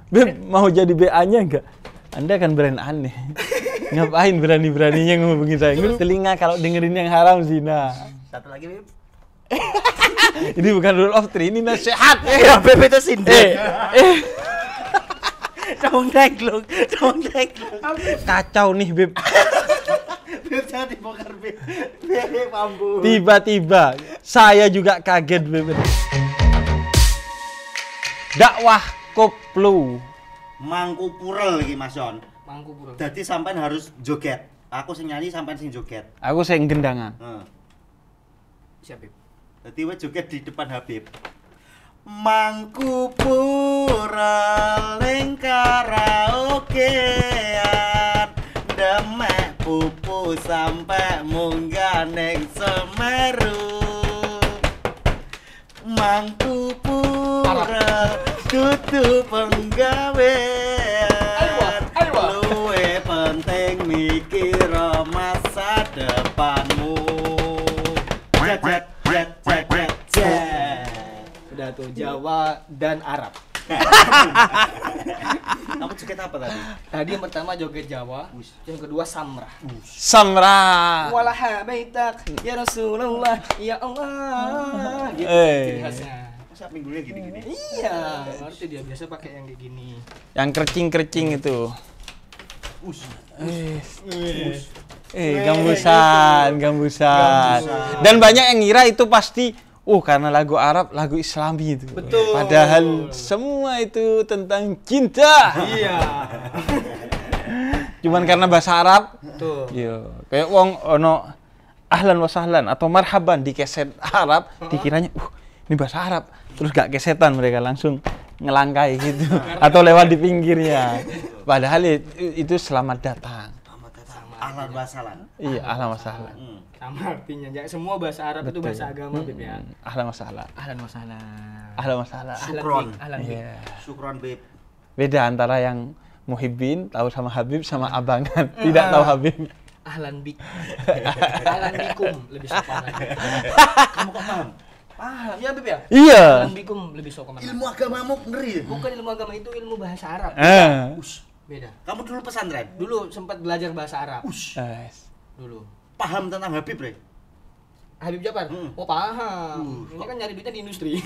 Beb, mau jadi BA-nya enggak? Anda kan brand aneh. Ngapain berani-beraninya ngomongin saya? Telinga kalau dengerin yang haram zina. Satu lagi, Beb. Ini bukan rule of three, ini nasihat. Beb itu sinden. Contek lu. Kacau nih, Beb. Beb jangan dibongkar, Beb. Beb, ampun. Tiba-tiba saya juga kaget, Beb. Dakwah koplo. Mangku purel iki, Mas Yon. Mangku bro. Dadi sampean harus joget. Aku sing nyanyi, sampean sing joget. Aku sing gendangan. Siap, Beb. Dadi wis joget di depan Habib. Mangku purel ning karaokean. Demek pupu sampe munggah ning Semeru. Mangku purel dudu penggawean. Luwe penting mikir masa depanmu. Jet. Udah tuh Jawa dan Arab. Kamu joget apa tadi? Tadi yang pertama joget Jawa, yang kedua Samrah. Samra. Walaha baitak ya Rasulullah ya Allah. Gitu ciri khasnya. Masa minggunya gini-gini? Iya, ngerti dia biasa pakai yang kayak gini. Yang kercing-kercing itu. Gambusan. Dan banyak yang ngira itu pasti karena lagu Arab, lagu Islami itu. Betul. Padahal semua itu tentang cinta. Iya. Cuman karena bahasa Arab. Betul. Iya. Kayak wong ono ahlan wa sahlan atau marhaban di keset Arab, dikiranya ini bahasa Arab. Terus gak kesetan, mereka langsung ngelangkai gitu atau lewat di pinggirnya. Padahal itu selamat datang. Ahlan wa sahlan. Iya, ahlan wa sahlan. Sama artinya. Semua bahasa Arab itu bahasa agama, Beb ya. Ahlan wa sahlan. Ahlan wa sahlan. Ahlan wa sahlan. Syukron. Ahlan bik. Iya. Syukron, Beb. Beda antara yang muhibbin tahu sama Habib sama abangan tidak tahu Habib. Ahlan bik. Ahlan bikum lebih sopan lagi. Kamu kok paham? Paham ya, Beb ya? Iya. Ahlan bikum lebih sopan. Ilmu agamamu ngeri. Bukan ilmu agama, itu ilmu bahasa Arab. Beda. Kamu dulu pesantren? Dulu sempat belajar bahasa Arab. Dulu. Paham tentang Habib, Bre? Habib Jafar? Oh paham. Ini kan nyari duitnya di industri.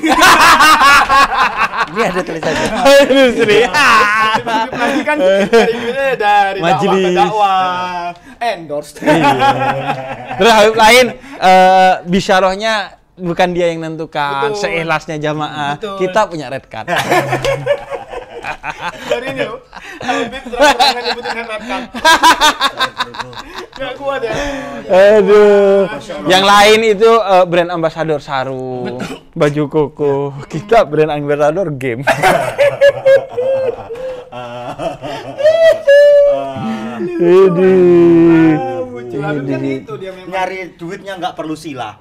Ini ada tulisannya. Industri. Habib lagi kan dari duitnya dari Majelis. dakwah. Endorse. Terus Habib lain bisyarahnya bukan dia yang nentukan, Betul. seikhlasnya jamaah. Betul. Kita punya red card. Dari ini loh. Habib terang-terangan nyebutin red card. Gak kuat ya. Aduh. Yang lain itu brand ambassador sarung, baju koko. Kita brand ambassador game. Habib kan itu dia memang. Nyari duitnya nggak perlu sila.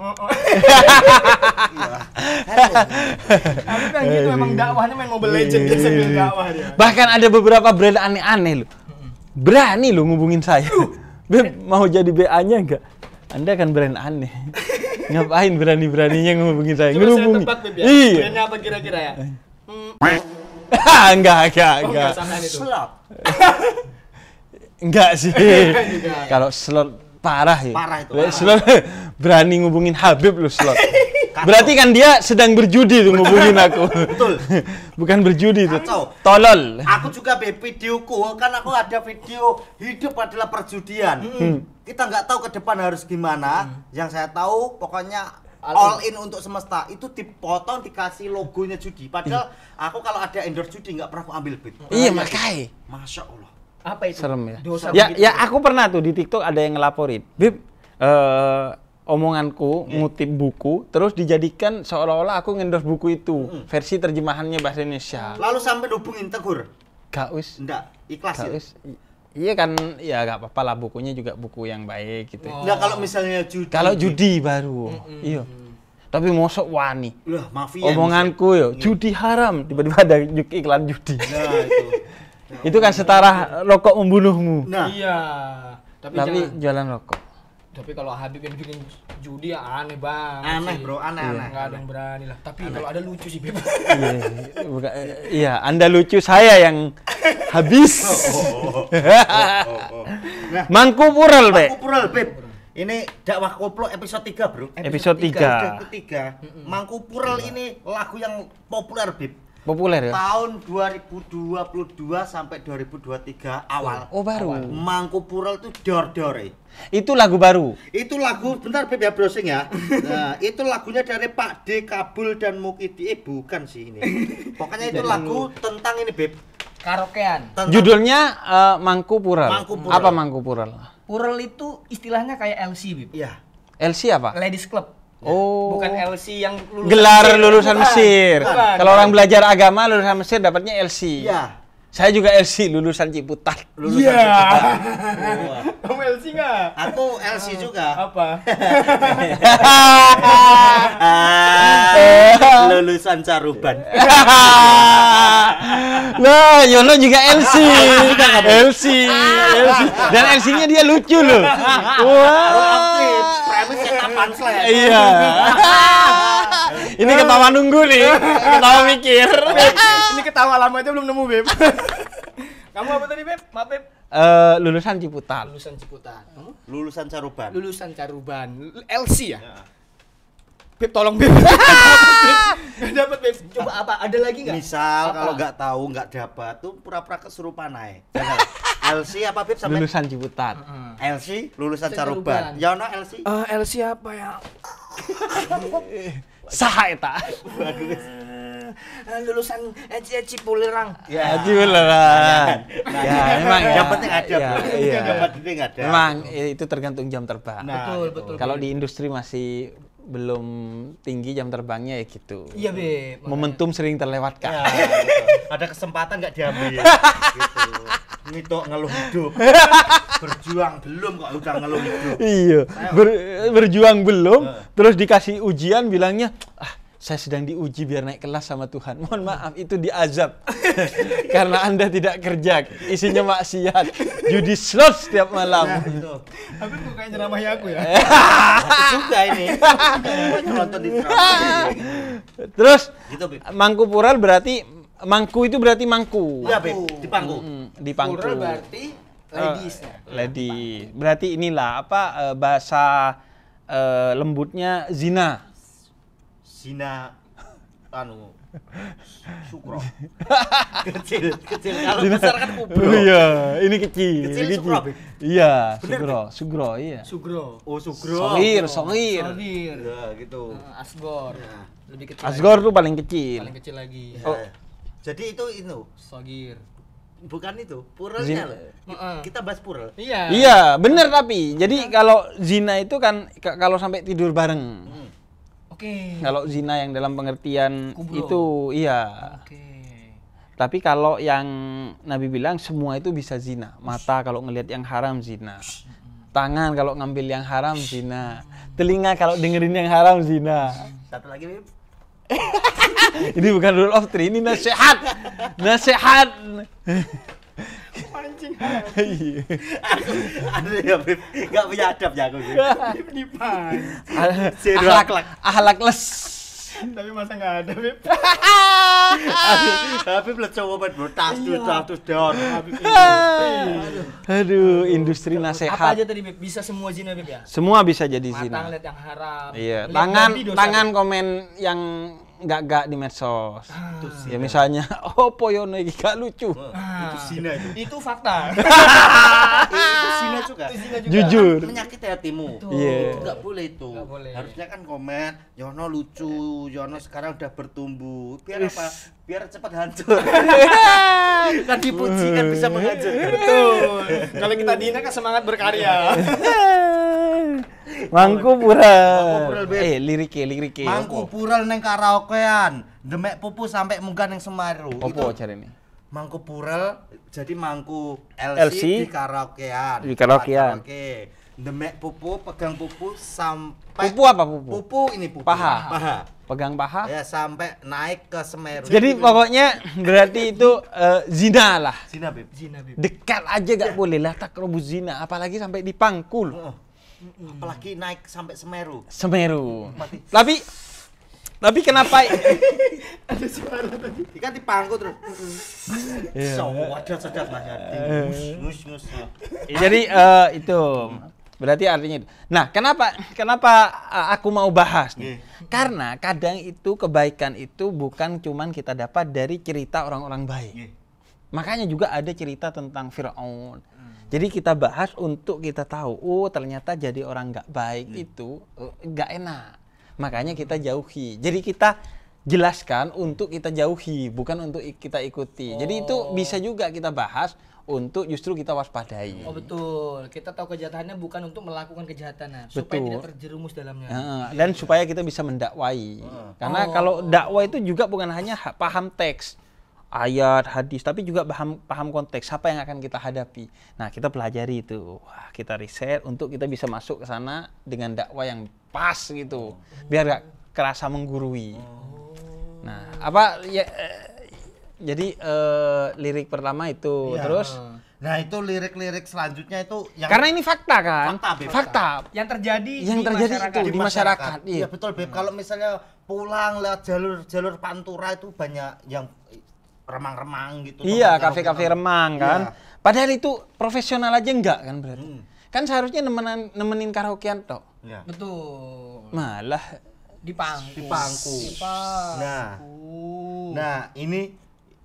Habib kan gitu emang dakwahnya main Mobile Legends dia sambil dakwah dia. Bahkan ada beberapa brand aneh-aneh loh. Berani lo ngubungin saya. Beb, mau jadi BA-nya enggak? Anda kan brand aneh. Ngapain berani-beraninya ngubungin saya? Coba saya Ngehubungi. tebak, Beb ya. Iya. Brandnya apa kira-kira ya? Enggak. Enggak samain itu. Slot. Enggak sih. Kalau slot parah ya. Parah itu. Slot berani ngubungin Habib lu slot. Berarti kan dia sedang berjudi tuh ngubungin aku. Betul. Bukan berjudi tuh. Kacau. Tolol. Aku juga videoku, kan aku ada video hidup adalah perjudian. Kita nggak tahu ke depan harus gimana. Yang saya tahu pokoknya all in untuk semesta. Itu dipotong dikasih logonya judi. Padahal aku kalau ada endorse judi nggak pernah aku ambil bid. Iya makanya. Masya Allah. Apa itu? Serem ya. Dosa Ya, begitu. ya aku pernah tuh di TikTok ada yang ngelaporin. Bib, omonganku ngutip buku terus dijadikan seolah-olah aku ngendorse buku itu. Versi terjemahannya bahasa Indonesia. Lalu sampai hubungin Tegur. Gak wis. Enggak, ikhlas Gak ya. wis. Iya kan, ya gak apa-apa lah, bukunya juga buku yang baik gitu. Enggak kalau misalnya judi. Kalau judi baru. Iya. Tapi mosok wani. Lah, mafia. Omonganku yo, judi haram, tiba-tiba ada iklan judi. Nah, itu. Itu kan setara rokok membunuhmu. Nah, Iya. Tapi jualan rokok. Tapi kalau Habib yang bikin judi ya aneh banget. Aneh sih. bro, aneh. Nggak ada yang berani lah. Tapi kalau ada lucu sih Beb. Iya, Anda lucu, saya yang habis. Nah, Mangku Pural, Be. Mangku Pural, Beb. Ini dakwah koplo episode 3, bro. Episode 3. Episode ketiga. Mangku Pural ini lagu yang populer, Beb. Populer ya? Tahun 2022 sampai 2023 awal. Oh, baru. Mangku Pural itu dor-dore. Itu lagu baru. Itu lagu, bentar Beb ya browsing ya. Nah, itu lagunya dari Pak D, Kabul dan Mukidi. Bukan sih ini. Pokoknya itu lagu tentang ini, Beb. Karaokean. Tentang Judulnya Mangku Pural. Mangku Pural. Apa Mangku Pural? Pural itu istilahnya kayak LC Beb. Iya. LC apa? Ladies Club. Oh. Bukan LC yang lulusan Gelar Mesir. lulusan Bukan. Mesir. Bukan. Kalau orang belajar agama lulusan Mesir dapatnya LC. Iya. Saya juga LC, lulusan Ciputat. Lulusan Iya. Ciputat. Kamu LC nggak? Aku LC juga. Apa? Lulusan Caruban. Nah, Yono juga LC. LC. Dan LC-nya dia lucu loh. Aktif. Wah. Premis kapan slide. Iya. Ini ketawa nunggu nih. Ketawa mikir. Ini ketawa lama aja belum nemu Beb. Kamu apa tadi Beb? Maaf Beb. Lulusan Ciputat. Lulusan Ciputat. Kamu? Lulusan Caruban. Lulusan Caruban. LC ya? Beb tolong Beb. Gak dapat Beb. Coba apa? Ada lagi nggak? Misal Apa? kalau nggak tahu, nggak dapat tuh pura-pura kesurupan aja. Jangan. LC apa Beb sampai? Lulusan Ciputat. LC lulusan Caruban. Caruban. Yono LC. LC apa ya? Saha eta. Lulusan Cipulerang. Ya. Beneran. Ya, memang ya. Yang penting ada, Ya, bro. iya. Yang penting ada. Memang itu tergantung jam terbang. Nah, Betul. Kalau di industri masih belum tinggi jam terbangnya ya gitu. Iya Beb. Momentum sering terlewatkan. Ya, ada kesempatan nggak diambil. Gitu. Ini tuh ngeluh hidup. Berjuang belum kok udah ngeluh hidup. Iya, berjuang belum, terus dikasih ujian bilangnya, saya sedang diuji biar naik kelas sama Tuhan. Mohon maaf, itu diazab. Karena Anda tidak kerja, isinya maksiat, judi slot setiap malam. Nah, itu. Tapi kok kayak nyeramahi aku ya? Aku juga ini. Nonton di drama. Terus, Gitu, Beb. Mangku Pural berarti, Mangku itu berarti mangku. Iya, Beb. Di pangku. Di pangku. Pural berarti ladies-nya. Lady. Berarti inilah apa bahasa lembutnya zina. Zina anu sukro. kecil kalau besar kan kubro. Oh iya, ini kecil. Kecil ini sugro, Beb. Iya, Bener, sugro, iya. Sugro. Oh, sugro. Sogir. Sogir. Ya, gitu. Asgor. Lebih kecil. Asgor lagi. tuh paling kecil. Paling kecil lagi. Oh. Jadi itu Sogir. bukan itu, puralnya Zina. loh. Kita bahas pural. Iya. Iya, bener tapi. Jadi kalau zina itu kan kalau sampai tidur bareng. Oke. Kalau zina yang dalam pengertian Kubro. itu iya. Oke. Tapi kalau yang Nabi bilang semua itu bisa zina. Mata kalau ngelihat yang haram zina. Tangan kalau ngambil yang haram zina. Telinga kalau dengerin yang haram zina. Satu lagi, Beb. Ini bukan rule of three, ini nasihat. Nasihat. Pancing. Iya. Ada ya, Beb. Enggak punya adab ya aku. Beb. Dipan. Zero akhlak. Ahlakless. Tapi masa nggak ada Beb? Habib lah coba buat bertas dor. Aduh, industri Apa nasihat. aja tadi Beb? Bisa semua zina Beb ya? Semua bisa jadi Mata zina. ngeliat yang haram. Iya, Lihat tangan babi dosa, tangan Beb. komen yang enggak di medsos. Ya misalnya, opo Yono iki gak lucu. Itu zina itu. Itu fakta. Itu zina juga. Itu zina juga. Jujur. Menyakiti hatimu. Iya. Itu enggak boleh itu. Nggak boleh. Harusnya kan komen, Yono lucu, Yono sekarang udah bertumbuh. Biar apa? Biar cepat hancur. Kan dipuji kan bisa menghancurkan. Betul. Kalau kita dina kan semangat berkarya. Mangku Pural. Mangku Pural, Beb. Lirike. Mangku pural neng karaokean, demek pupu sampai munggah neng Semeru. Opo cari ini? Mangku pural jadi mangku LC LC di karaokean. Di karaokean. Oke. Demek pupu, pegang pupu sampai Pupu apa pupu? Pupu ini pupu. Paha. Paha. Pegang paha. Ya sampai naik ke Semeru. Jadi pokoknya berarti itu zina lah. Zina, Beb. Zina Beb. Dekat aja gak boleh lah takrobuz zina, apalagi sampai dipangkul. Apalagi naik sampai Semeru. Semeru. Tapi kenapa Ada suara tadi. Kan di pangku terus. Iya. So, sedap Mas Yadi. Ngus. Jadi itu berarti artinya itu. Nah, kenapa aku mau bahas nih? Karena kadang itu kebaikan itu bukan cuman kita dapat dari cerita orang-orang baik. Makanya juga ada cerita tentang Firaun. Jadi kita bahas untuk kita tahu, oh ternyata jadi orang nggak baik itu nggak enak. Makanya kita jauhi. Jadi kita jelaskan untuk kita jauhi, bukan untuk kita ikuti. Jadi itu bisa juga kita bahas untuk justru kita waspadai. Oh betul, kita tahu kejahatannya bukan untuk melakukan kejahatan, supaya Betul. tidak terjerumus dalamnya. Dan supaya kita bisa mendakwai. Karena kalau dakwah itu juga bukan hanya paham teks, ayat, hadis, tapi juga paham konteks apa yang akan kita hadapi. Nah, kita pelajari itu. Wah, kita riset untuk kita bisa masuk ke sana dengan dakwah yang pas gitu. Biar gak kerasa menggurui. Nah, apa ya jadi lirik pertama itu Iya. terus Nah, itu lirik-lirik selanjutnya itu yang karena ini fakta kan? Fakta, Beb. Fakta. Yang terjadi Yang di terjadi masyarakat. itu di masyarakat. Iya, betul, Beb. Kalau misalnya pulang lewat jalur Pantura itu banyak yang remang-remang gitu. Iya, tempat kafe-kafe karaoke. remang kan. Iya. Padahal itu profesional aja enggak kan berarti. Kan seharusnya nemenin karaokean tok. Iya. Betul. Malah Di pangku. Di pangku. Nah, ini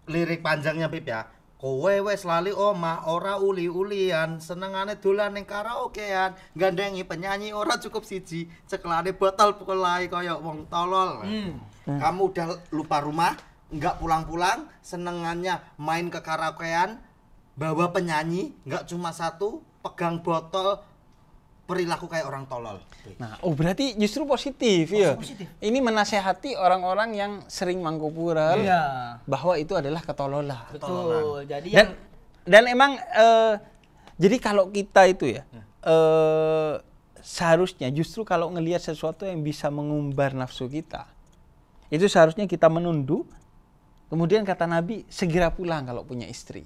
lirik panjangnya Beb ya. Kowe wes lali omah ora uli-ulian, senengane dolan ning karaokean, gandengi penyanyi ora cukup siji, ceklane botol pukulai koyo wong tolol. Kamu udah lupa rumah, enggak pulang-pulang, senengannya main ke karaokean, bawa penyanyi, enggak cuma satu, pegang botol, perilaku kayak orang tolol. nah, berarti justru positif ya. positif. Ini menasehati orang-orang yang sering mangkupural Iya. bahwa itu adalah ketololan. Betul. Jadi yang Dan emang jadi kalau kita itu ya seharusnya justru kalau ngelihat sesuatu yang bisa mengumbar nafsu kita, itu seharusnya kita menunduk. Kemudian kata Nabi segera pulang kalau punya istri.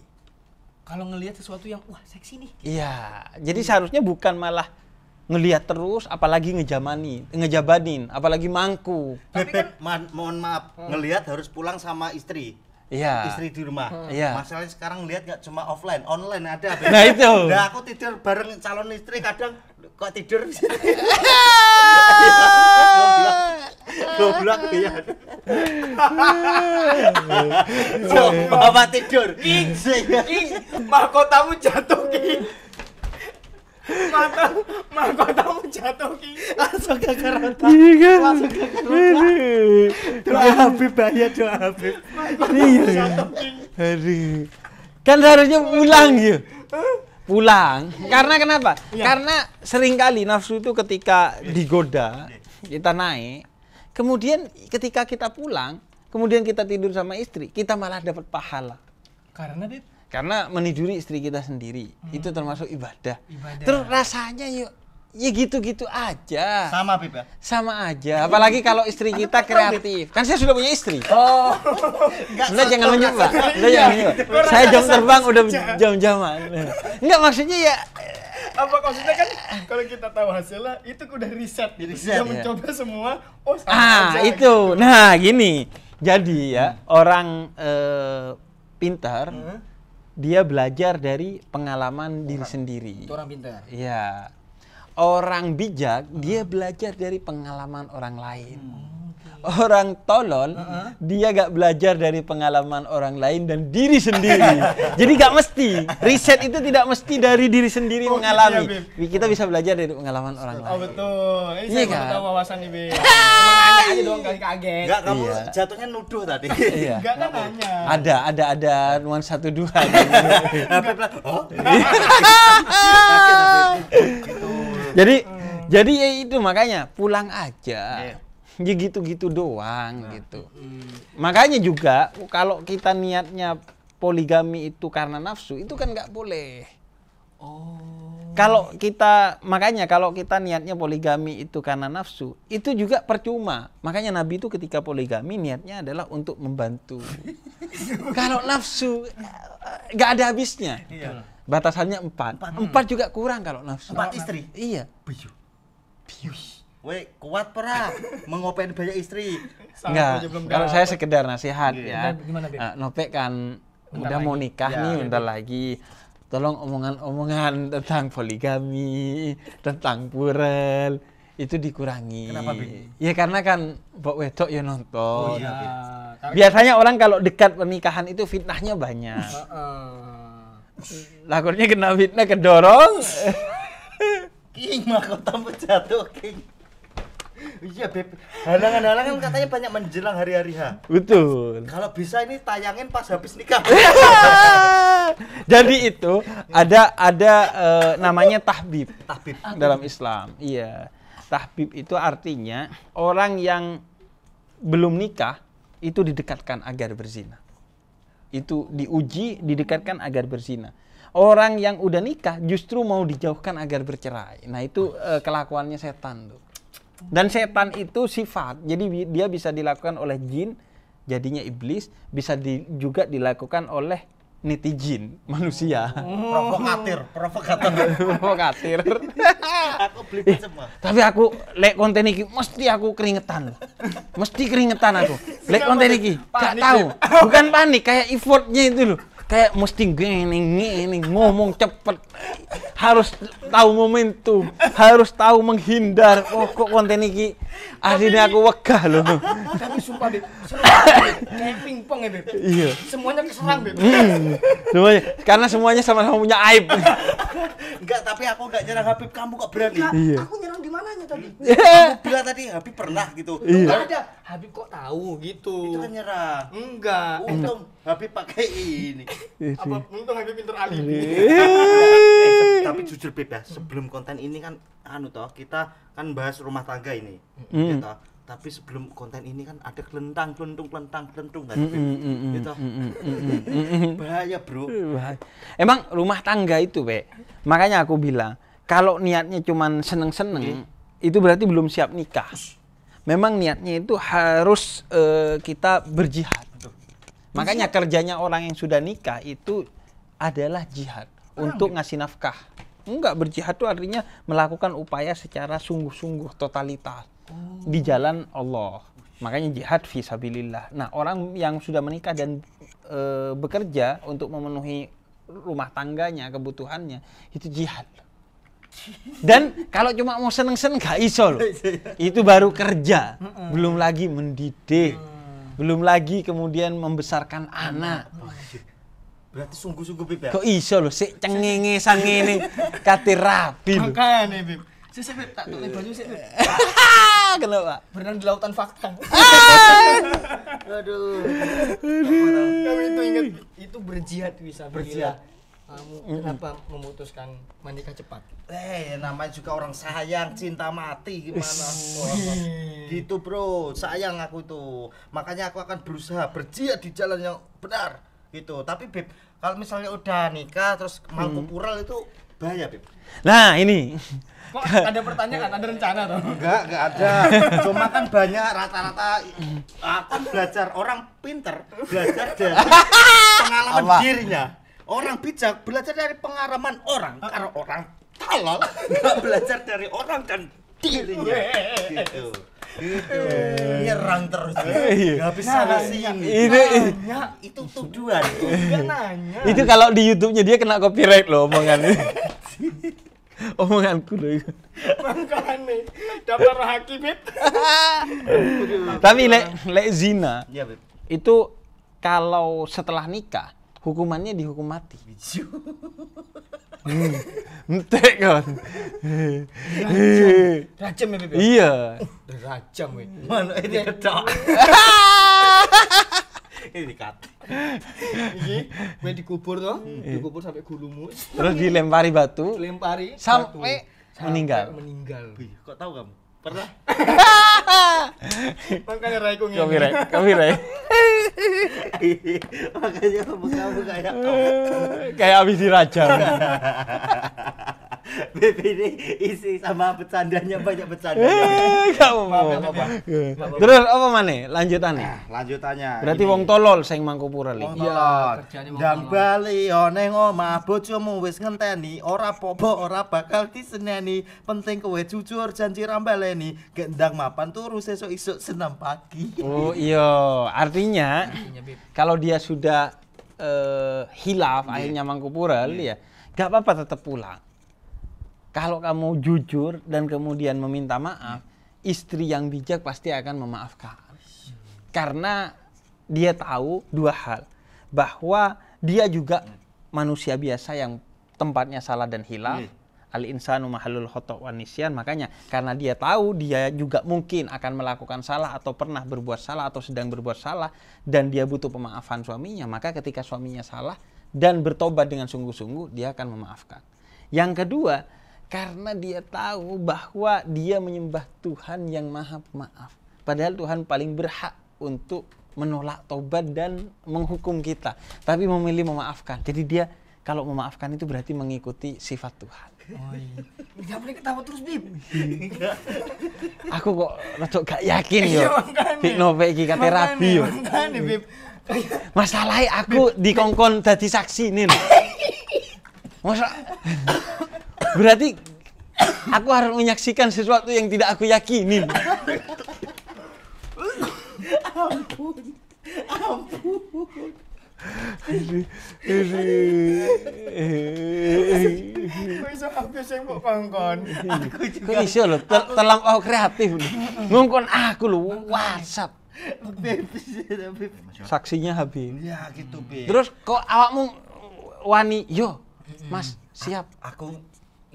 kalau ngelihat sesuatu yang wah seksi nih. Iya, jadi seharusnya bukan malah ngelihat terus, apalagi ngejabanin, apalagi mangku. Beb, mohon maaf, ngelihat harus pulang sama istri. Iya. Istri di rumah. Iya. Masalahnya sekarang lihat nggak cuma offline, online ada. Beb. Nah, itu. Nah, aku tidur bareng calon istri kadang kok tidur. Goblok ya. Bapak tidur. Mahkotamu jatuh Ki. Mahkotamu jatuh Ki. Langsung ke kereta. Iya. Langsung ke kereta. Doa Habib bahaya doa Habib. Iya. Aduh. Kan seharusnya pulang ya. Pulang. Karena kenapa? Karena seringkali nafsu itu ketika digoda, kita naik, kemudian ketika kita pulang, kemudian kita tidur sama istri, kita malah dapat pahala. Karena Beb, Karena meniduri istri kita sendiri, itu termasuk ibadah. Ibadah. Terus rasanya ya gitu-gitu aja. Sama Beb ya. Sama aja. Apalagi kalau istri kita kreatif. Kan saya sudah punya istri. oh, Anda jangan mencoba. Anda jangan mencoba. Saya jam terbang udah jam-jaman. Enggak, maksudnya ya apa maksudnya kan kalau kita tahu hasilnya itu udah riset. Riset, Dia ya. mencoba semua. Oh, sama aja, itu. gitu. Nah, gini. Jadi ya, orang pintar dia belajar dari pengalaman diri sendiri. Itu orang pintar. Iya. Orang bijak dia belajar dari pengalaman orang lain. Orang tolol dia gak belajar dari pengalaman orang lain dan diri sendiri. Jadi gak mesti. Riset itu tidak mesti dari diri sendiri Oh, mengalami. iya, Kita bisa belajar dari pengalaman orang Oh lain. betul. Ini Iya saya baru kan? tahu wawasan nih Beb. Cuma nanya aja doang kali kaget. Enggak, kamu Iya. jatuhnya nuduh tadi. Iya. Enggak kan nanya. Ada nuansa tuduhan. Habib lah. Oh. Jadi ya itu makanya pulang aja. Ya gitu-gitu doang gitu. Makanya juga kalau kita niatnya poligami itu karena nafsu, itu kan nggak boleh. Kalau kita niatnya poligami itu karena nafsu, itu juga percuma. Makanya Nabi itu ketika poligami niatnya adalah untuk membantu. Kalau nafsu nggak ada habisnya. Iya. Batasannya 4. 4 juga kurang kalau nafsu. 4 istri. Iya. Weh, kuat pernah mengopen banyak istri. Enggak, kalau saya sekedar nasihat ya. Gimana, Beb? Nopek kan Bentar udah mau lagi. nikah Ya, nih, ya, bentar lagi. Tolong omongan-omongan tentang poligami, tentang purel itu dikurangi. Kenapa, Beb? Ya karena kan Mbok Wedok ya nonton. Oh, iya. Biasanya orang kalau dekat pernikahan itu fitnahnya banyak. Lakornya kena fitnah kedorong. King mahkota jatuh, King. Iya, Beb. Halangan-halangan katanya banyak menjelang hari-hari H. Betul. Kalau bisa ini tayangin pas habis nikah. Jadi itu ada namanya tahbib Tahbib. dalam Islam. Iya. Tahbib itu artinya orang yang belum nikah itu didekatkan agar berzina. Itu diuji, didekatkan agar berzina. Orang yang udah nikah justru mau dijauhkan agar bercerai. Nah, itu kelakuannya setan tuh. Dan setan itu sifat. Jadi dia bisa dilakukan oleh jin, jadinya iblis, bisa juga dilakukan oleh netizen, manusia. Provokator. Provokator. Aku beli semua. Tapi aku lek konten iki mesti aku keringetan. Mesti keringetan aku. Lek konten iki gak tahu. Bukan panik, kayak effortnya itu loh. Kayak mesti gini ngomong cepet. Harus tahu momentum, harus tahu menghindar. Oh, kok konten iki akhirnya aku wegah loh. Tapi sumpah, Beb. Kayak pingpong ya, Beb. Iya. Semuanya keserang, Beb. Semuanya, karena semuanya sama-sama punya aib. Enggak, tapi aku enggak nyerang Habib, kamu kok berani? Iya. Aku nyerang di mananya tadi? Kamu bilang tadi Habib pernah gitu. Iya. Enggak ada. Habib kok tahu gitu. Itu kan nyerang. Enggak. Untung Habib pakai ini. Apa untung Habib pinter alibi. Tapi jujur Beb ya, sebelum konten ini kan kita kan bahas rumah tangga ini. Hmm. Gitu. Tapi sebelum konten ini kan ada kelentung kan Beb. Gitu. Bahaya, Bro. Emang rumah tangga itu, Be. Makanya aku bilang, kalau niatnya cuman seneng-seneng, itu berarti belum siap nikah. Memang niatnya itu harus kita berjihad. Makanya kerjanya orang yang sudah nikah itu adalah jihad untuk ngasih nafkah. Enggak, berjihad itu artinya melakukan upaya secara sungguh-sungguh totalitas di jalan Allah. Makanya jihad fi sabilillah. Nah, orang yang sudah menikah dan bekerja untuk memenuhi rumah tangganya, kebutuhannya, itu jihad. Dan kalau cuma mau seneng-seneng gak iso loh. Itu baru kerja, belum lagi mendidik, belum lagi kemudian membesarkan anak. Berarti sungguh-sungguh Beb ya. Kok iso loh, sik cengenge sangene kate rapi loh. Makanya, Beb. Sik, Beb, tak tulis baju sik, Beb. Kenapa? Berenang di lautan fakta. Aduh. Kamu itu ingat itu berjihad bisa Berjihad. Kamu kenapa memutuskan menikah cepat? Namanya juga orang sayang, cinta mati gimana? Wah, gitu Bro, sayang aku tuh. Makanya aku akan berusaha berjihad di jalan yang benar gitu. Tapi Beb, kalau misalnya udah nikah terus mau pural itu bahaya Beb. Nah, ini. Kok ada pertanyaan, ada rencana toh? Enggak ada. Cuma kan banyak rata-rata aku belajar orang pinter belajar dari pengalaman dirinya. Orang bijak belajar dari pengalaman orang. Kalau orang tolol enggak belajar dari orang dan dirinya. Gitu. Gitu. Nyerang terus. Enggak bisa di sini. Itu tuduhan. Enggak nanya. Itu kalau di YouTube-nya dia kena copyright loh omongannya. Omonganku loh itu. Makanya daftar hakim, Beb. Tapi lek zina Iya, Beb. itu kalau setelah nikah hukumannya dihukum mati. Entek kan. Rajam ya, Beb. Iya. Rajam, weh. Mana ini kedok. Ini dikat. Iki gue dikubur toh, dikubur sampai gulumu, Terus dilempari batu lempari sampai meninggal. Meninggal. Wih, kok tahu kamu? Pernah? Makanya Raiku ngene. Copyright. Makanya kamu kayak Kayak habis dirajam. Beb ini isi sama bercandanya banyak bercanda. Gak apa-apa. Terus apa maneh lanjutannya? Lanjutannya. Berarti ini. wong tolol sing Mangkupura li. Iya, kerjane wong ndang tolol. bali neng omah bojomu wis ngenteni, ora apa-apa ora bakal diseneni. Penting kowe jujur janji ra baleni. Gek ndang mapan turu sesuk isuk senam pagi. Oh iya, artinya Artinya, Beb. kalau dia sudah hilaf akhirnya Mangkupura ya, gak apa-apa tetap pulang. Kalau kamu jujur dan kemudian meminta maaf, istri yang bijak pasti akan memaafkan. Karena dia tahu dua hal, bahwa dia juga manusia biasa yang tempatnya salah dan hilaf. Al-insanu mahallul khata' wan nisyan. Makanya karena dia tahu dia juga mungkin akan melakukan salah atau pernah berbuat salah atau sedang berbuat salah dan dia butuh pemaafan suaminya, maka ketika suaminya salah dan bertobat dengan sungguh-sungguh, dia akan memaafkan. Yang kedua, karena dia tahu bahwa dia menyembah Tuhan yang Maha Pemaaf. Padahal Tuhan paling berhak untuk menolak tobat dan menghukum kita, tapi memilih memaafkan. Jadi dia kalau memaafkan itu berarti mengikuti sifat Tuhan. Oh iya. Enggak boleh ketawa terus, Bib. Aku kok rada gak yakin yo. Iya, makanya. Bik nope iki kate rabi yo. Makanya, Bib. Masalahnya aku dikongkon dadi saksi nih. Masa berarti aku harus menyaksikan sesuatu yang tidak aku yakinin. Kok iso habis yang mbok kongkon. Kok iso lho, terlampau kreatif. Ngongkon aku lho WhatsApp. Beb. Saksinya habis. Ya gitu, Beb. Terus kok awakmu wani, yo Mas, siap. Aku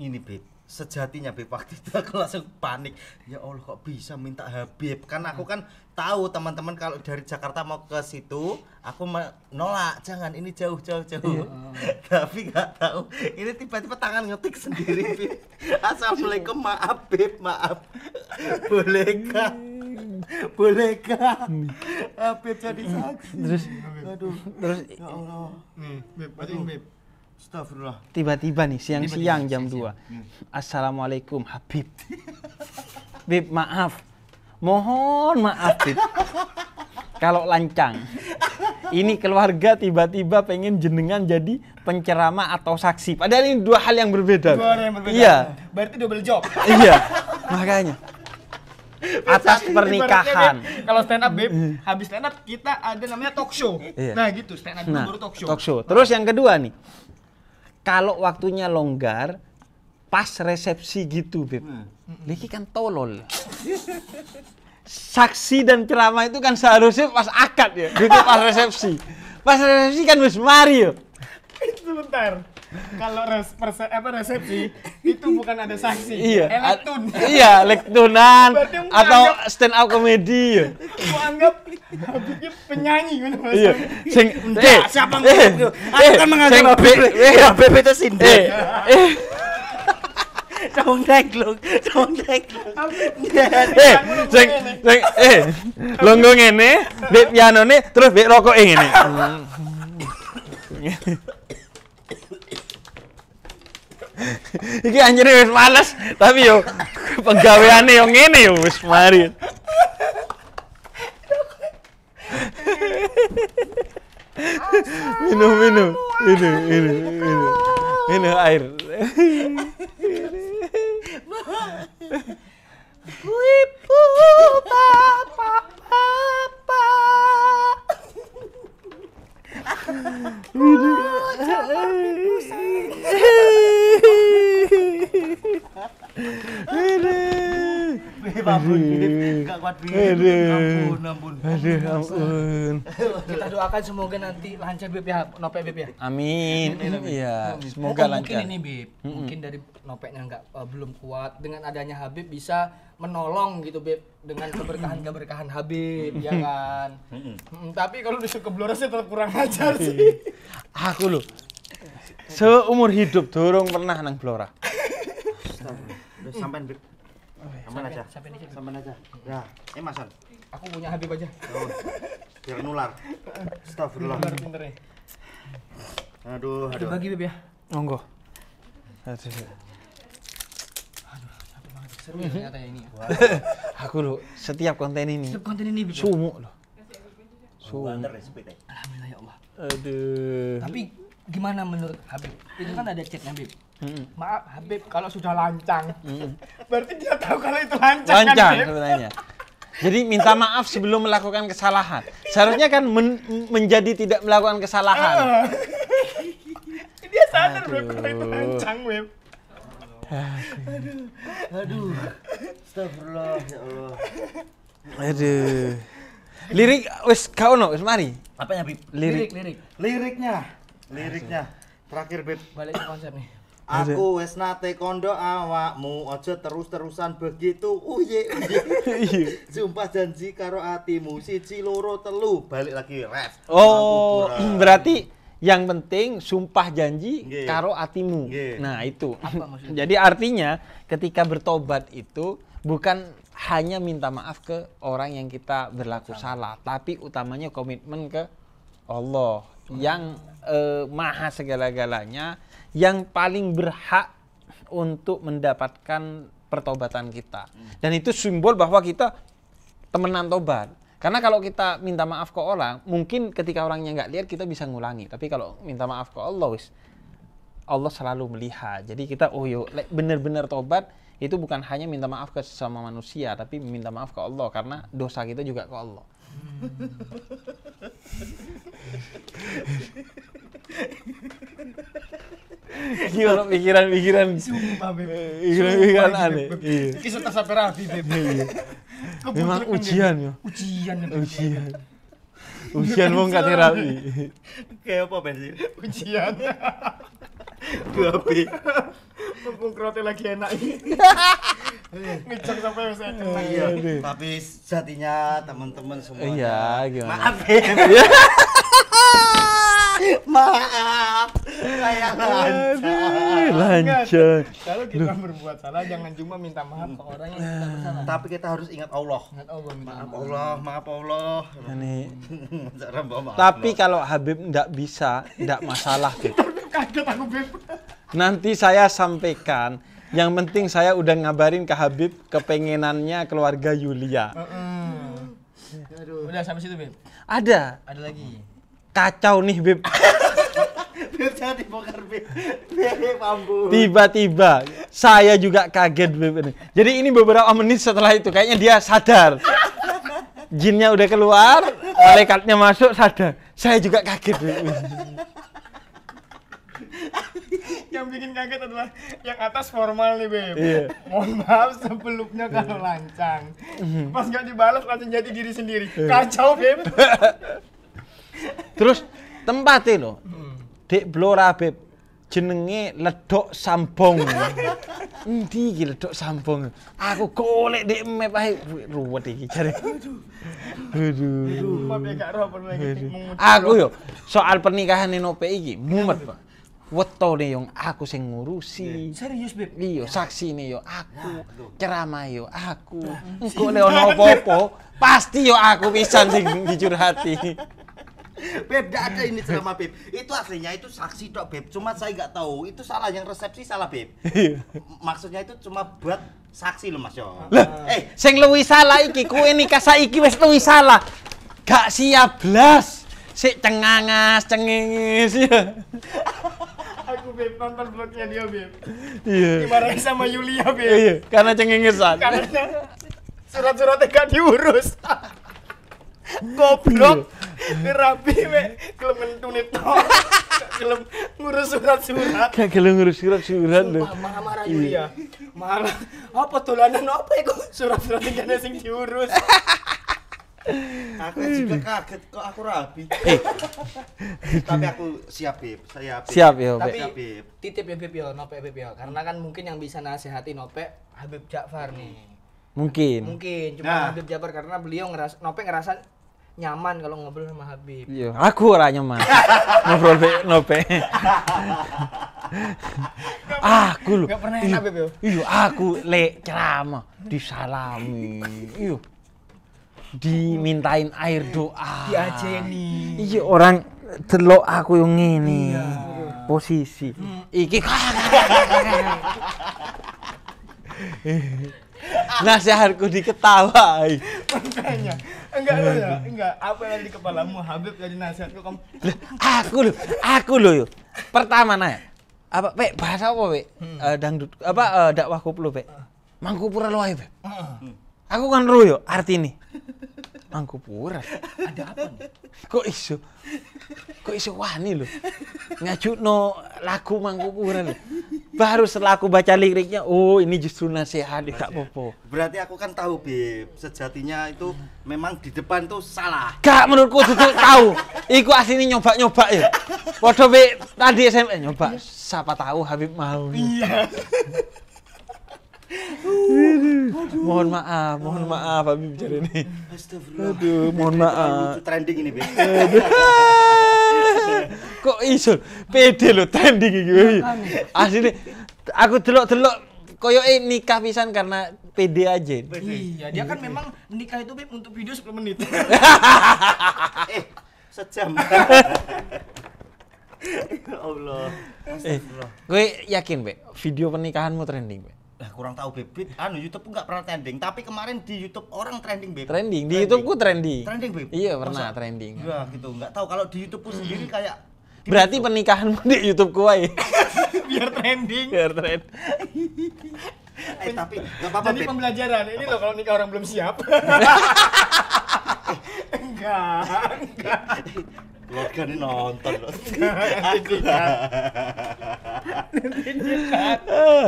ini Beb, sejatinya Beb waktu itu aku langsung panik. Ya Allah kok bisa minta Habib? Kan aku kan tahu teman-teman kalau dari Jakarta mau ke situ, aku menolak, jangan ini jauh. Tapi nggak tahu, ini tiba-tiba tangan ngetik sendiri Beb. Assalamualaikum, maaf Beb, maaf. Bolehkah? Habib jadi saksi. Terus Ya Allah. Nih, Bib, bacain, Bib. Astagfirullah. tiba-tiba nih siang-siang jam 2. Assalamualaikum Habib. Bib, maaf. Mohon maaf, Bib. Kalau lancang. Ini keluarga tiba-tiba pengen jenengan jadi penceramah atau saksi. Padahal ini dua hal yang berbeda. Dua orang yang berbeda. Iya. Berarti double job. Iya. Makanya. Atas pernikahan. Ibaratnya, Bib, kalau stand up, Bib, habis stand up kita ada namanya talk show. Iya. Nah, gitu, stand up dulu Nah, baru talk show. talk show. Terus yang kedua nih. Kalau waktunya longgar, pas resepsi gitu, Beb. Ini kan tolol. Saksi dan ceramah itu kan seharusnya pas akad ya, gitu pas resepsi. Pas resepsi kan wis mari yo. Sebentar. Kalau resepsi itu bukan ada saksi. Iya. Elektun. Iya, lektunan Berarti atau menganggap- stand up komedi ya. Gua anggap Habibnya penyanyi mana Mas. Iya. Sing Siapa yang aku kan menganggap Habib itu sindir. Contek lu. Longgo ngene, bek pianone terus bek rokoke ngene. Iki anjir wis males, tapi yo penggaweane yo ngene yo wis mari. Minum. Ini air. Ibu, bapak. Ampun, enggak kuat ampun. Ampun. Kita doakan semoga nanti lancar Bib ya, Nopek Bib ya. Amin. Iya, semoga Mungkin lancar. ini Bib, mungkin dari Nopeknya belum kuat, dengan adanya Habib bisa menolong gitu Bib dengan keberkahan Habib ya kan. Tapi kalau disuruh keblorosnya tetap kurang ajar sih. Aku loh seumur hidup dorong pernah nang Blora. Sampai aja. Sampai ini. Sampai aja. Ya, Masan. Aku punya Habib aja. Oh, biar nular. Astagfirullah. Pinter pinter ya. Aduh. Bagi Bib ya. Monggo. Seru ya ternyata ya ini ya. Aku loh setiap konten ini Setiap konten ini Bib. sumuk loh. Sumuk. Alhamdulillah ya Allah. Aduh. Tapi gimana menurut Habib? Itu kan ada chatnya Habib. Maaf Habib kalau sudah lancang. Berarti dia tahu kalau itu lancang Lancang kan, Bib? sebenarnya. Jadi minta maaf sebelum melakukan kesalahan. Seharusnya kan menjadi tidak melakukan kesalahan. Dia sadar Bib kalau itu lancang Bib. Aduh. Astagfirullah ya Allah. Aduh. Lirik wis gak ono wis mari. Apanya, Bib? Lirik. Liriknya. Terakhir, Bib. Balik ke konsep nih. Aku wis nate kondo awakmu, aja terus-terusan begitu. Uye. Iya. Sumpah janji karo atimu, 1 2 3, balik lagi ref. Oh, berarti yang penting sumpah janji Nggih. karo atimu. Nggih. Nah, itu. Apa maksudnya? Jadi artinya ketika bertobat itu bukan hanya minta maaf ke orang yang kita berlaku salah, tapi utamanya komitmen ke Allah yang maha segala-galanya, yang paling berhak untuk mendapatkan pertobatan kita. Dan itu simbol bahwa kita temenan tobat. Karena kalau kita minta maaf ke orang, mungkin ketika orangnya nggak lihat kita bisa ngulangi. Tapi kalau minta maaf ke Allah, Allah selalu melihat. Jadi kita benar-benar tobat itu bukan hanya minta maaf ke sesama manusia, tapi minta maaf ke Allah karena dosa kita juga ke Allah. Gila pikiran-pikiran. Sumpah Bib. Pikiran aneh. Iya. Kisah tak sampai rapi Bib. Memang ujian ya. Ujian ya Bib. Ujian wong gak terapi. Kayak apa bensin? Ujian. 2B. Mumpung krote lagi enak ini. Ngecek sampai saya kena. Iya, tapi sejatinya teman-teman semuanya. Iya, gimana? Maaf, Bib. Maaf. Saya Lancang. Kalau kita berbuat salah jangan cuma minta maaf ke orang yang kita bersalah. Tapi kita harus ingat Allah. Ingat Allah minta Maaf maaf. Allah, maaf Allah. Ini. Cara maaf. Tapi kalau Habib ndak bisa, ndak masalah, Bib. Kaget aku Bib. Nanti saya sampaikan. Yang penting saya udah ngabarin ke Habib kepengenannya keluarga Yulia. Aduh. Udah sampai situ Bib. Ada. Ada lagi. Kacau nih, Bib. Bisa dibongkar, Bib. Bib, ampun. Tiba-tiba saya juga kaget, Bib ini. Jadi ini beberapa menit setelah itu kayaknya dia sadar. Jinnya udah keluar, malaikatnya masuk, sadar. Saya juga kaget, Bib. Yang bikin kaget adalah yang atas formal nih Beb. Iya. Mohon maaf sebelumnya kalau lancang. Pas nggak dibalas langsung jadi diri sendiri. Kacau Beb. Terus tempatnya loh, Dek Blora, Beb, jenenge Ledok Sambong. Endi iki Ledok Sambong? Aku golek Dek map ae ruwet iki jare. Aduh. Maaf ya gak roh perlu lagi mengucap. Aku yo soal pernikahan Nope iki mumet, Pak. Wetone yang aku sing ngurusi. Serius Beb. Iya, saksine yo aku, ceramah yo aku. Engko nek ono apa-apa, pasti yo aku pisan sing dicurhati. Beb, enggak ada ini ceramah, Beb. Itu aslinya itu saksi tok, Beb. Cuma saya nggak tahu. Itu salah yang resepsi salah, Beb. Maksudnya itu cuma buat saksi loh, Mas yo. Sing luwih salah iki, kowe nikah saiki wis luwih salah. Gak siap blas. Sik cengangas, cengengis ya. Aku Beb nonton vlognya dia Beb. Iya. Dimarahin sama Yulia Beb. Iya, karena cengengesan. Karena surat-suratnya gak diurus. Goblok. Rapi Beb. Kelem ngentunit tok. Kelem ngurus surat-surat. Gak gelem ngurus surat-surat lho. Marah-marah Yulia. Marah. Apa dolanan apa iku? Surat-suratnya gak ada sing diurus. Aku juga kaget kok aku rapi. Tapi aku siap, Beb. Saya Siap ya, Tapi Siap, Beb. titip ya Beb ya, Nope Beb ya. Karena kan mungkin yang bisa nasihati Nope Habib Ja'far nih. Mungkin. Mungkin cuma Nah. Habib Ja'far karena beliau Nope ngerasa nyaman kalau ngobrol sama Habib. Iya, aku ora nyaman. Ngobrol Nope. Aku lho. Gak pernah enak Beb ya. Iya, aku lek ceramah disalami. Iya. Dimintain air doa. Diajeni. Iya, orang delok aku yang ngene. Posisi. Iki Nasihatku diketawai. Makanya. Enggak lo ya, enggak. Apa yang ada di kepalamu Habib jadi nasihat lu kamu? Aku loh yo. Pertama nanya. Apa Pe? Bahasa apa Pe? Dangdut apa dakwah koplo Pe? Mangkupura lo ae Pe. Aku kan ro yo arti nih. Mangkupura. Ada apa nih? Kok iso wani lho. Ngajukno lagu Mangkupura lho. Baru setelah aku baca liriknya, oh ini justru nasihat, gak apa-apa. Berarti aku kan tahu Beb, sejatinya itu memang di depan tuh salah. Gak, menurutku itu tahu. Iku aslinya nyoba-nyoba ya. Waduh Be, tadi SMP nyoba. Siapa tahu Habib mau. Iya. Mohon maaf Habib bicara ini. Astagfirullah. Aduh, mohon maaf. Itu trending ini Beb. Kok iso pede lo trending iki. Asline aku delok-delok koyoke nikah pisan karena pede aja. Iya, dia kan memang nikah itu Beb untuk video 10 menit. Sejam. Ya Allah. Kowe yakin, Be? Video pernikahanmu trending, Be? Kurang tahu Beb. YouTube enggak pernah trending, tapi kemarin di YouTube orang trending Beb. Trending di YouTubeku trending. Trending Beb. Iya, pernah Masa? trending. Iya gitu, enggak tahu kalau di YouTubeku sendiri kayak Berarti pernikahanmu di YouTubeku ae. Biar trending. Biar trend. tapi enggak apa-apa Jadi Beb. pembelajaran. Ini loh kalau nikah orang belum siap. Enggak. Keluarga ini nonton loh.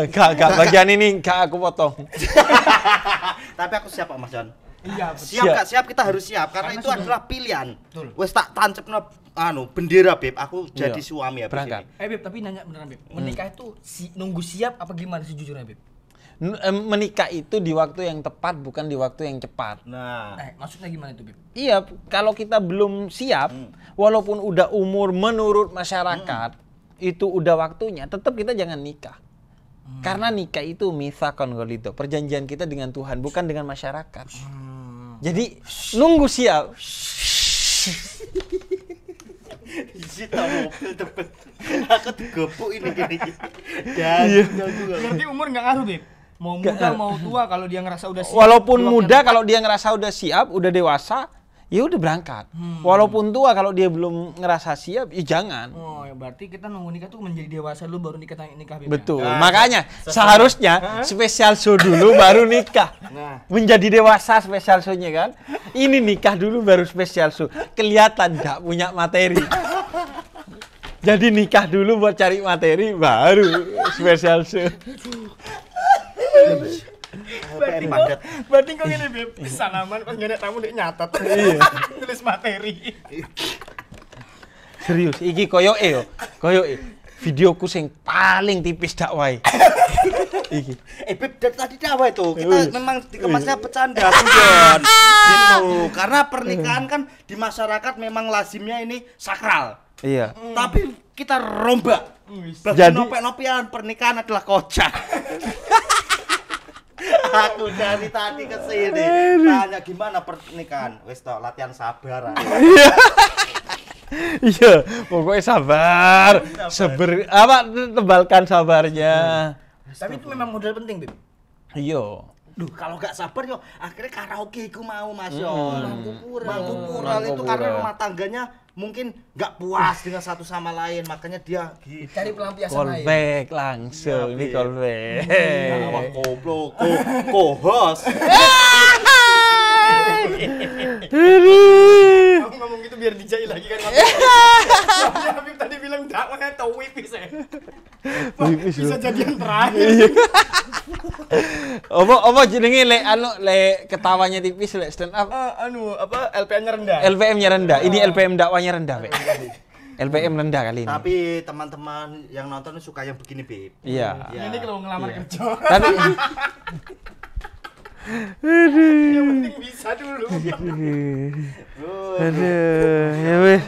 Gak bagian ini gak aku potong. Tapi aku siap Pak Mas Jon. Iya, betul. Siap Kak, siap kita harus siap karena itu adalah pilihan. Betul. Wes tak tancepno bendera Beb, aku jadi Iya. suami habis Berangkat. ini. Beb, tapi nanya beneran Beb. Menikah itu nunggu siap apa gimana sejujurnya Beb? Menikah itu di waktu yang tepat, bukan di waktu yang cepat. Nah, Maksudnya gimana itu Beb? Iya, kalau kita belum siap, walaupun udah umur menurut masyarakat, itu udah waktunya, tetap kita jangan nikah. Karena nikah itu mitsaqon ghalidho, perjanjian kita dengan Tuhan, bukan dengan masyarakat. Jadi, nunggu siap. Sita mobil depan. Aku digepuk ini gini. Dan Berarti umur nggak ngaruh Beb? Mau muda mau tua kalau dia ngerasa udah siap. Walaupun waktunya muda, tepat. kalau dia ngerasa udah siap, udah dewasa, ya udah berangkat. Walaupun tua, kalau dia belum ngerasa siap, ya jangan. Oh, ya berarti kita nunggu nikah tuh menjadi dewasa dulu baru nikah Beb. Betul. Ya? Makanya seharusnya spesial show dulu baru nikah. Nah. Menjadi dewasa spesial show-nya kan. Ini nikah dulu baru spesial show. Kelihatan enggak punya materi. Jadi nikah dulu buat cari materi baru spesial show. Berarti kok gini Beb, salaman pas nggak ada tamu dia nyatet. Tulis materi. Serius, iki koyoke yo. Koyoke videoku sing paling tipis dakwah. Iki. Beb dari tadi dakwah itu kita memang dikemasnya bercanda Jon. Gitu. Karena pernikahan kan di masyarakat memang lazimnya ini sakral. Iya. Tapi kita rombak. Bagi Jadi- nopek-nopian pernikahan adalah kocak. Aku dari tadi ke sini tanya gimana pernikahan. Wes toh latihan sabar. Iya, pokoknya sabar. Tebalkan sabarnya. Tapi itu memang modal penting Beb. Iya. Duh, kalau gak sabar yo akhirnya karaoke iku mau Mas Yon. Mangkupural itu karena rumah tangganya mungkin gak puas dengan satu sama lain, makanya dia gitu. Cari pelampiasan Call lain. back langsung, ini call back. Awak goblok, co-host. Kamu ngomong gitu biar dijahit lagi kan. Habib tadi bilang dakwahnya atau wipis ya. Wah, Wipis, bisa bro. jadian terakhir. Apa jenenge lek ketawanya tipis lek stand up. LPM-nya rendah. LPM-nya rendah. Ini LPM dakwanya rendah, Pak. LPM rendah kali ini. Tapi teman-teman yang nonton suka yang begini, Beb. Iya. Ya. Ini kalau ngelamar kerja. Tapi Yang penting bisa dulu. aduh, ya wes.